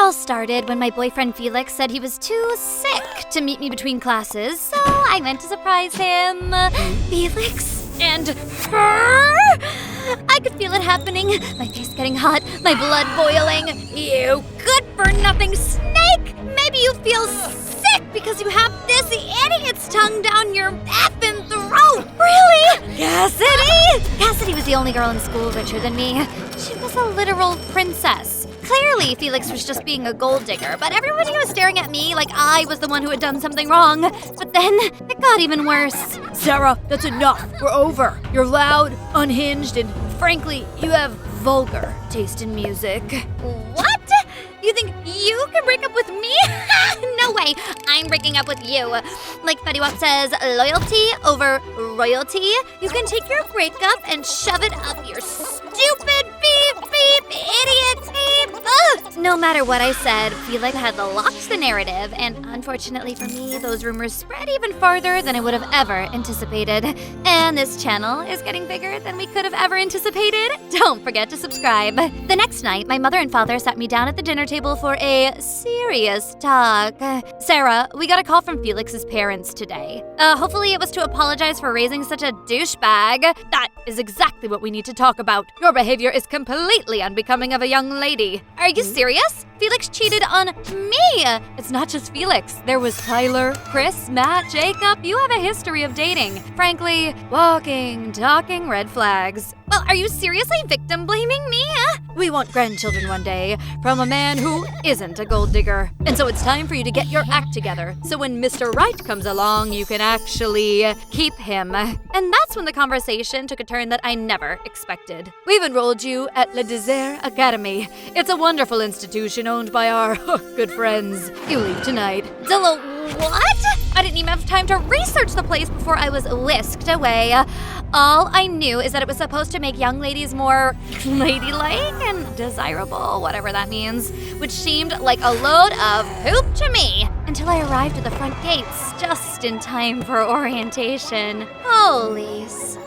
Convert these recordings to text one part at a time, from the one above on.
all started when my boyfriend Felix said he was too sick to meet me between classes, so I went to surprise him. Felix and her? I could feel it happening. My face getting hot, my blood boiling. You good-for-nothing snake! Maybe you feel sick because you have this idiot's tongue down your effing throat! Really? Cassidy? Cassidy was the only girl in school richer than me. She was a literal princess. Clearly, Felix was just being a gold digger, but everybody was staring at me like I was the one who had done something wrong. But then, it got even worse. Sarah, that's enough. We're over. You're loud, unhinged, and frankly, you have vulgar taste in music. What? You think you can break up with me? No way. I'm breaking up with you. Like Fetty Wap says, loyalty over royalty. You can take your breakup and shove it up your stupid beep idiot beep. Ugh. No matter what I said, Felix had locked the narrative, and unfortunately for me, those rumors spread even farther than I would have ever anticipated. And this channel is getting bigger than we could have ever anticipated. Don't forget to subscribe. The next night, my mother and father sat me down at the dinner table for a serious talk. Sarah, we got a call from Felix's parents today. Hopefully it was to apologize for raising such a douchebag. That is exactly what we need to talk about. Your behavior is completely unbecoming of a young lady. Are you serious? Felix cheated on me! It's not just Felix. There was Tyler, Chris, Matt, Jacob. You have a history of dating. Frankly, walking, talking red flags. Well, are you seriously victim blaming me? We want grandchildren one day from a man who isn't a gold digger. And so it's time for you to get your act together. So when Mr. Right comes along, you can actually keep him. And that's when the conversation took a turn that I never expected. We've enrolled you at Le Désert Academy. It's a wonderful institution owned by our good friends. You leave tonight. What? I didn't even have time to research the place before I was whisked away. All I knew is that it was supposed to make young ladies more ladylike and desirable, whatever that means, which seemed like a load of poop to me. Until I arrived at the front gates, just in time for orientation. Holy smokes!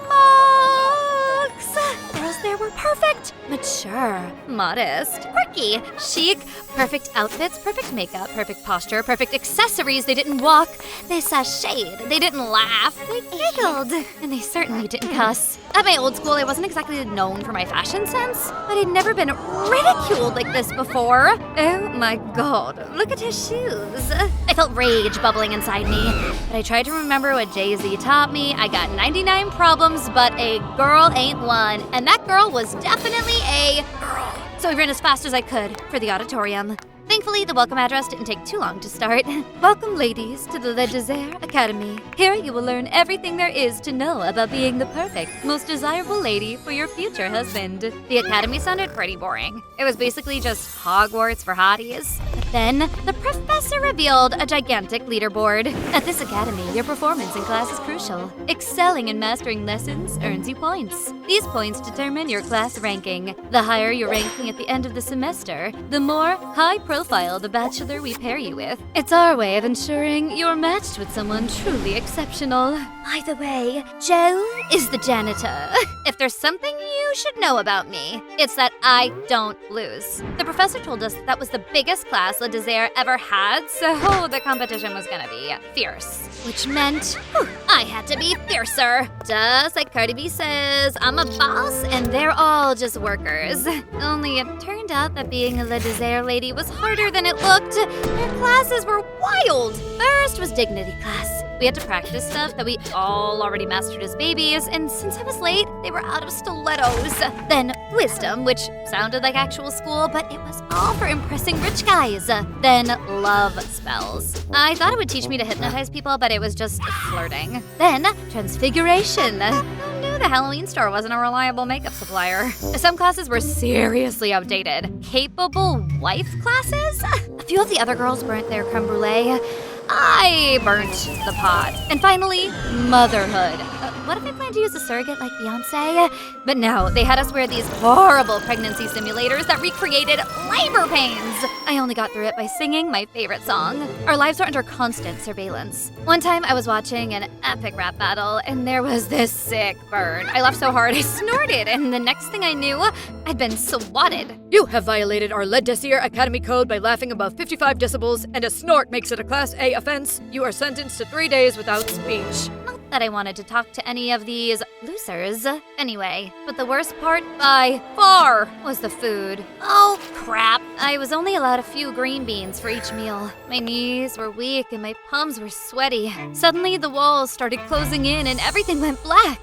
Girls there were perfect, mature, modest, quirky, chic, perfect outfits, perfect makeup, perfect posture, perfect accessories. They didn't walk, they sashayed, they didn't laugh, they giggled, and they certainly didn't cuss. At my old school, I wasn't exactly known for my fashion sense, but I'd never been ridiculed like this before. Oh my god, look at his shoes. I felt rage bubbling inside me, but I tried to remember what Jay-Z taught me. I got 99 problems, but a girl ain't one, and that girl was definitely a girl. So I ran as fast as I could for the auditorium. Thankfully, the welcome address didn't take too long to start. Welcome, ladies, to the Le Désert Academy. Here you will learn everything there is to know about being the perfect, most desirable lady for your future husband. The academy sounded pretty boring. It was basically just Hogwarts for hotties. But then, the professor revealed a gigantic leaderboard. At this academy, your performance in class is crucial. Excelling and mastering lessons earns you points. These points determine your class ranking. The higher your ranking at the end of the semester, the more high-profile the bachelor we pair you with. It's our way of ensuring you're matched with someone truly exceptional. By the way, Joe is the janitor. If there's something you should know about me, it's that I don't lose. The professor told us that was the biggest class Le Désert ever had, so the competition was gonna be fierce. Which meant I had to be fiercer. Just like Cardi B says, I'm a boss and they're all just workers. Only it turned out that being a Le Désert lady was harder than it looked. Their classes were wild. First was dignity class. We had to practice stuff that we all already mastered as babies, and since I was late, they were out of stilettos. Then wisdom, which sounded like actual school, but it was all for impressing rich guys. Then love spells. I thought it would teach me to hypnotize people, but it was just flirting. Then transfiguration. Who knew the Halloween store wasn't a reliable makeup supplier? Some classes were seriously outdated. Capable wife classes? A few of the other girls burnt their creme brulee. I burnt the pot. And finally, motherhood. What if I planned to use a surrogate like Beyonce? But no, they had us wear these horrible pregnancy simulators that recreated labor pains. I only got through it by singing my favorite song. Our lives were under constant surveillance. One time I was watching an epic rap battle and there was this sick burn. I laughed so hard I snorted, and the next thing I knew, I'd been swatted. You have violated our Le Désir Academy code by laughing above 55 decibels, and a snort makes it a Class A offense. You are sentenced to 3 days without speech. Not that I wanted to talk to any of these losers. Anyway, but the worst part by far was the food. Oh, crap. I was only allowed a few green beans for each meal. My knees were weak and my palms were sweaty. Suddenly, the walls started closing in and everything went black.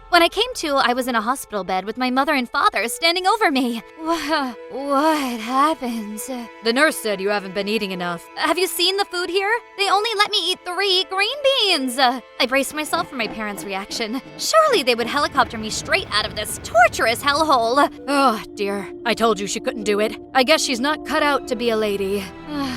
When I came to, I was in a hospital bed with my mother and father standing over me. What happened? The nurse said you haven't been eating enough. Have you seen the food here? They only let me eat 3 green beans. I braced myself for my parents' reaction. Surely they would helicopter me straight out of this torturous hellhole. Oh, dear. I told you she couldn't do it. I guess she's not cut out to be a lady.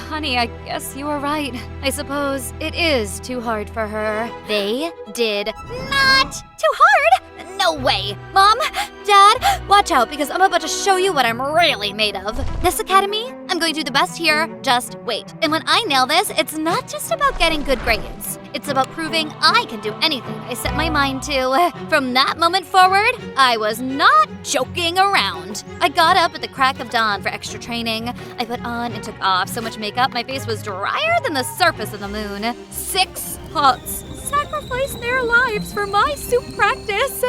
Honey, I guess you were right. I suppose it is too hard for her. They did not. Too hard? No way. Mom, Dad, watch out because I'm about to show you what I'm really made of. This academy, I'm going to do the best here. Just wait. And when I nail this, it's not just about getting good grades. It's about proving I can do anything I set my mind to. From that moment forward, I was not joking around. I got up at the crack of dawn for extra training. I put on and took off so much makeup, my face was drier than the surface of the moon. 6 pots sacrificed their lives for my soup practice.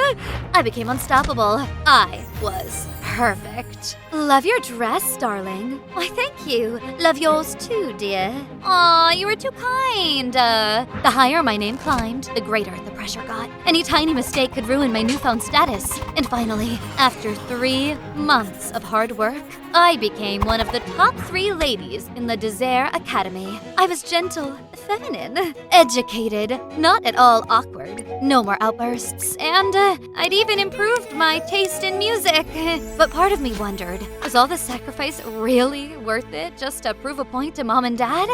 I became unstoppable. I was perfect. Love your dress, darling. Why, thank you. Love yours too, dear. Aw, you were too kind. The higher my name climbed, the greater the pressure got. Any tiny mistake could ruin my newfound status. And finally, after 3 months of hard work, I became one of the top 3 ladies in the Désir Academy. I was gentle, feminine, educated, not at all awkward, no more outbursts, and I'd even improved my taste in music. But part of me wondered, was all the sacrifice really worth it just to prove a point to Mom and Dad?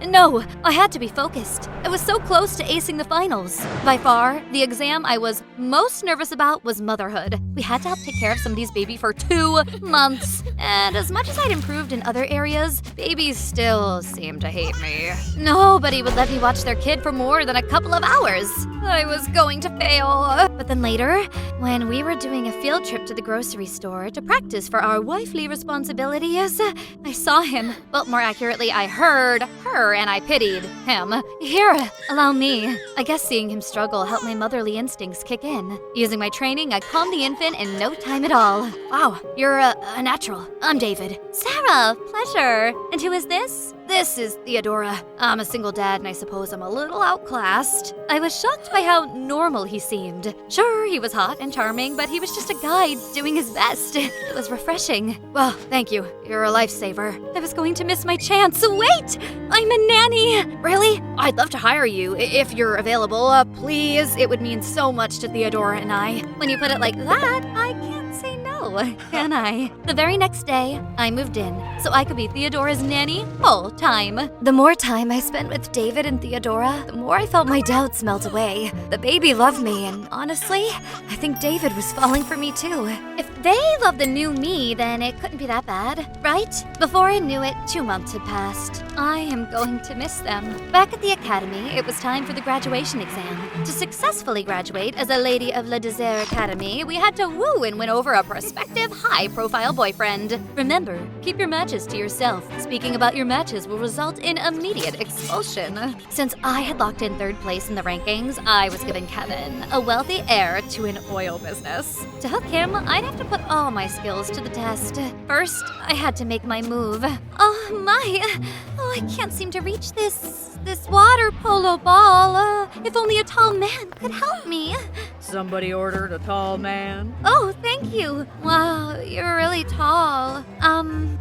No, I had to be focused. I was so close to acing the finals. By far, the exam I was most nervous about was motherhood. We had to help take care of somebody's baby for 2 months. And as much as I'd improved in other areas, babies still seemed to hate me. Nobody would let me watch their kid for more than a couple of hours. I was going to fail. But then later, when we were doing a field trip to the grocery store to practice for our wifely responsibilities, I saw him. Well, more accurately, I heard her and I pitied him. Here, allow me. I guess seeing him struggle helped my motherly instincts kick in. Using my training, I calmed the infant in no time at all. Wow, you're a natural. I'm David. Sarah, pleasure. And who is this? This is Theodora. I'm a single dad and I suppose I'm a little outclassed. I was shocked by how normal he seemed. Sure, he was hot and charming, but he was just a guy doing his best. It was refreshing. Well, thank you. You're a lifesaver. I was going to miss my chance. Wait! I'm a nanny! Really? I'd love to hire you if you're available. Please. It would mean so much to Theodora and I. When you put it like that, I can't say no, can I? The very next day, I moved in so I could be Theodora's nanny full time. The more time I spent with David and Theodora, the more I felt my doubts melt away. The baby loved me, and honestly, I think David was falling for me too. If they loved the new me, then it couldn't be that bad, right? Before I knew it, 2 months had passed. I am going to miss them. Back at the academy, it was time for the graduation exam. To successfully graduate as a lady of Le Désir Academy, we had to woo and win over a prospective high-profile boyfriend. Remember, keep your matches to yourself. Speaking about your matches will result in immediate expulsion. Since I had locked in 3rd place in the rankings, I was given Kevin, a wealthy heir to an oil business. To hook him, I'd have to put all my skills to the test. First, I had to make my move. Oh my! Oh, I can't seem to reach this water polo ball. If only a tall man could help me. Somebody ordered a tall man. Oh, thank you. Wow, you're really tall.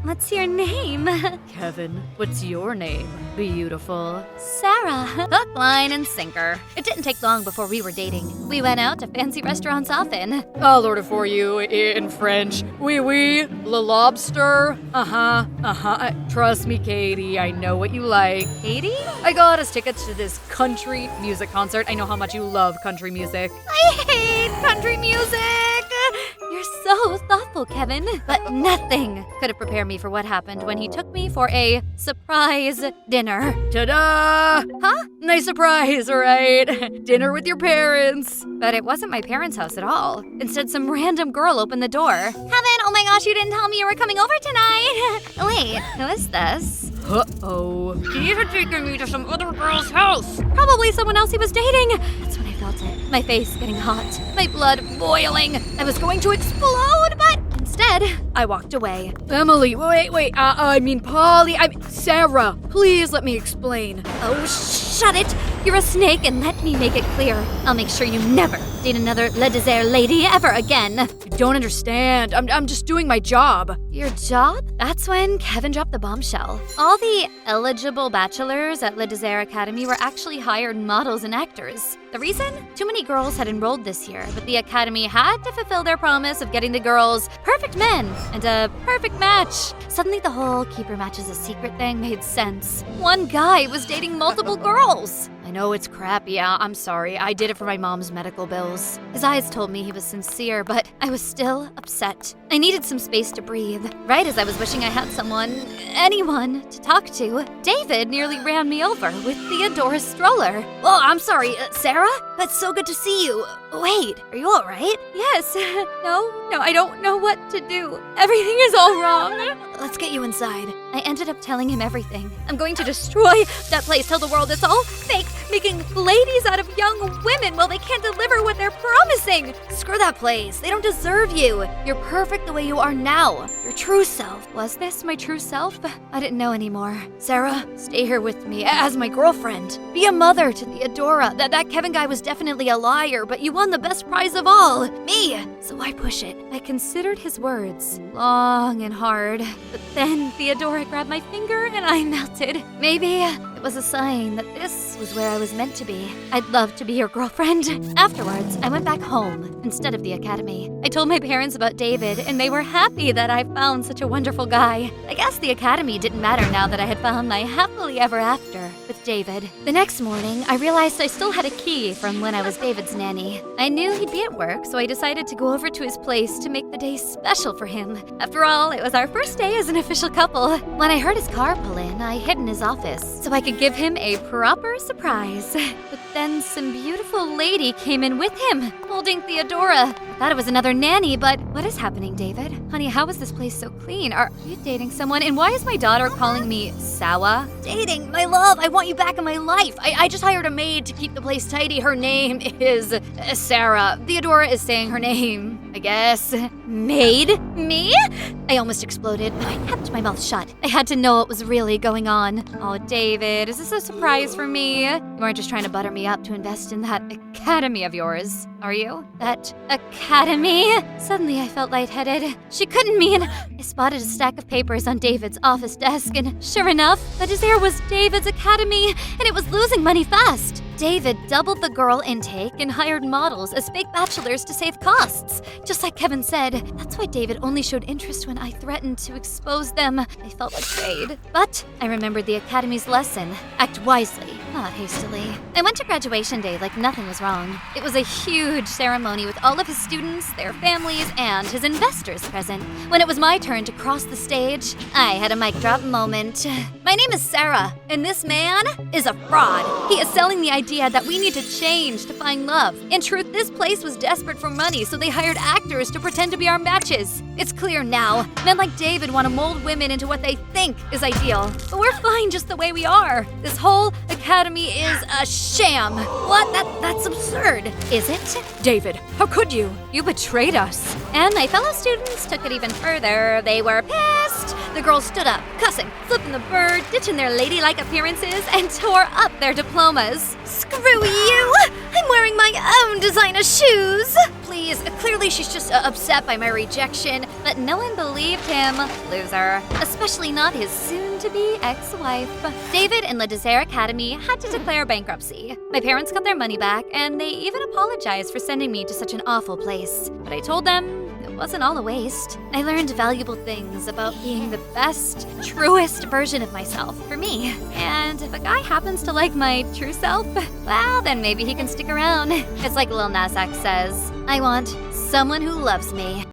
What's your name? Kevin, what's your name? Beautiful. Sarah. Hook, line, and sinker. It didn't take long before we were dating. We went out to fancy restaurants often. I'll order for you in French. Oui, oui. Le lobster. Trust me, Katie, I know what you like. Katie? I got us tickets to this country music concert. I know how much you love country music. I hate country music! You're so thoughtful, Kevin. But nothing could have prepared me for what happened when he took me for a surprise dinner. Ta-da! Huh? Nice surprise, right? Dinner with your parents. But it wasn't my parents' house at all. Instead, some random girl opened the door. Kevin, oh my gosh, you didn't tell me you were coming over tonight. Wait, who is this? Uh-oh. He's taking me to some other girl's house. Probably someone else he was dating. That's when I felt it. My face getting hot. My blood boiling. I was going to explode, but instead, I walked away. Emily, wait. Polly, Sarah, please let me explain. Oh, shut it. You're a snake, and let me make it clear. I'll make sure you never date another Le Désert lady ever again. You don't understand. I'm just doing my job. Your job? That's when Kevin dropped the bombshell. All the eligible bachelors at Le Désert Academy were actually hired models and actors. The reason? Too many girls had enrolled this year, but the Academy had to fulfill their promise of getting the girls perfect men and a perfect match. Suddenly, the whole keeper matches a secret thing made sense. One guy was dating multiple girls. I know it's crap, yeah, I'm sorry. I did it for my mom's medical bills. His eyes told me he was sincere, but I was still upset. I needed some space to breathe. Right as I was wishing I had anyone to talk to, David nearly ran me over with Theodora's stroller. Oh, I'm sorry, Sarah? That's so good to see you. Wait, are you all right? Yes. No, I don't know what to do. Everything is all wrong. Let's get you inside. I ended up telling him everything. I'm going to destroy that place, tell the world it's all fake, making ladies out of young women while they can't deliver what they're promising. Screw that place. They don't deserve you. You're perfect the way you are now. Your true self. Was this my true self? I didn't know anymore. Sarah, stay here with me as my girlfriend. Be a mother to Theodora. That Kevin guy was definitely a liar, but you won the best prize of all. Me. So I push it. I considered his words long and hard. But then Theodora grabbed my finger and I melted. Maybe it was a sign that this was where I was meant to be. I'd love to be your girlfriend. Afterwards, I went back home instead of the academy. I told my parents about David, and they were happy that I found such a wonderful guy. I guess the academy didn't matter now that I had found my happily ever after with David. The next morning, I realized I still had a key from when I was David's nanny. I knew he'd be at work, so I decided to go over to his place to make the day special for him. After all, it was our first day as an official couple. When I heard his car pull in, I hid in his office so I could give him a proper surprise. But then some beautiful lady came in with him, holding Theodora. I thought it was another nanny, but what is happening, David? Honey, how is this place so clean? Are you dating someone? And why is my daughter calling me Sawa? Dating, my love, I want you back in my life. I just hired a maid to keep the place tidy. Her name is Sarah. Theodora is saying her name, I guess. Maid? Me? I almost exploded, but I kept my mouth shut. I had to know what was really going on. Oh, David, is this a surprise for me? You weren't just trying to butter me up to invest in that academy of yours, are you? That academy? Suddenly I felt lightheaded. She couldn't mean... I spotted a stack of papers on David's office desk, and sure enough, the dessert was David's academy, and it was losing money fast. David doubled the girl intake and hired models as fake bachelors to save costs. Just like Kevin said, that's why David only showed interest when I threatened to expose them. I felt betrayed. But I remembered the Academy's lesson. Act wisely, not hastily. I went to graduation day like nothing was wrong. It was a huge ceremony with all of his students, their families, and his investors present. When it was my turn to cross the stage, I had a mic drop moment. My name is Sarah, and this man is a fraud. He is selling the idea that we need to change to find love. In truth, this place was desperate for money, so they hired actors to pretend to be our matches. It's clear now. Men like David want to mold women into what they think is ideal. But we're fine just the way we are. This whole academy is a sham. What? That's absurd. Is it? David, how could you? You betrayed us. And my fellow students took it even further. They were pissed. The girls stood up, cussing, flipping the bird, ditching their ladylike appearances, and tore up their diplomas. Screw you! I'm wearing my own designer shoes. Please, clearly she's just upset by my rejection. But no one believed him, loser. Especially not his soon-to-be ex-wife. David and Le Désert Academy had to declare bankruptcy. My parents got their money back, and they even apologized for sending me to such an awful place. But I told them it wasn't all a waste. I learned valuable things about being the best, truest version of myself for me. And if a guy happens to like my true self, well, then maybe he can stick around. It's like Lil Nas X says, I want someone who loves me.